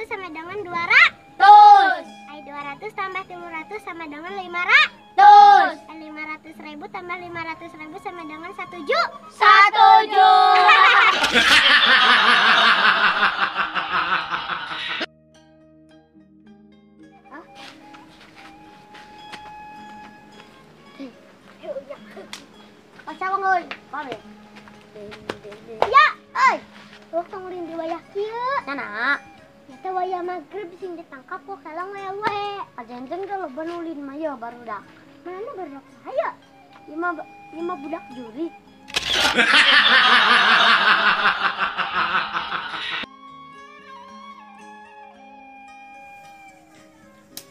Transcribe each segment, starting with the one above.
300 sama dengan 200. Ai 200 tambah 300 sama dengan 500. 500.000 tambah 500.000 sama dengan 1 juta. 1 juta. Siapa ngeuy? Pame. Ya, euy. Tuh tong ulin di wayah kieu. Sana. Eta wayah magrib sing ditangkap kok kalang wewe. Ajanten kalau benulin mah ya barudak. Mana barudak saya? Lima budak juri.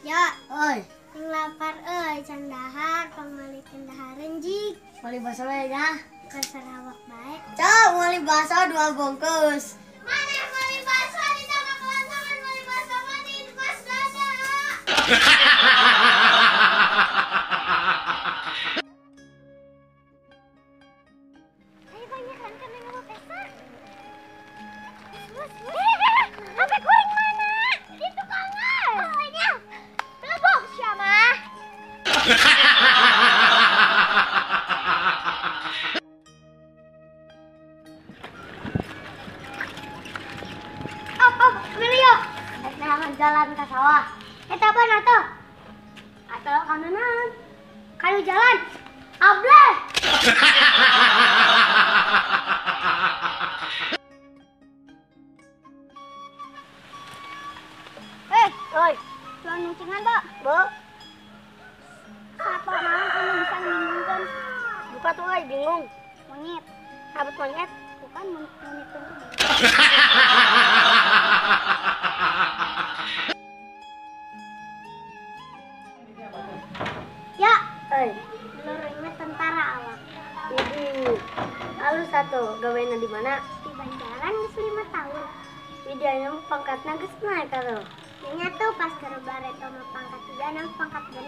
Ya, Oi, sing lapar euy can dahar pangmalikeun dahareun jik. wali baso we nya. Kan sarawak bae. Cok, wali baso 2 bungkus. Mana wali baso di tengah kelantangan wali baso mah di pas dada. Ayo banyak kan kami mau pesta. Sampai kuring mana? Di tukangan. Kuringnya. Belum siapa? Milio, jalan ke sawah. Eta apa nato? Atau kanan? Kayu jalan. Able. Oi, Tuan nuncingan, Mbak. Bu, Sapa naon anu bisa membingungkan? buka tuh euy, bingung. Monyet. Abut monyet. Bukan monyet itu. Ya, Oi, lurusnya tentara awak. ini halus satu, gaweana di mana? Di Banjaran geus 5 tahun. Widianya pangkatna geus naik karo. Nya tuh pas keur bareto mah pangkat 3 pangkat 6.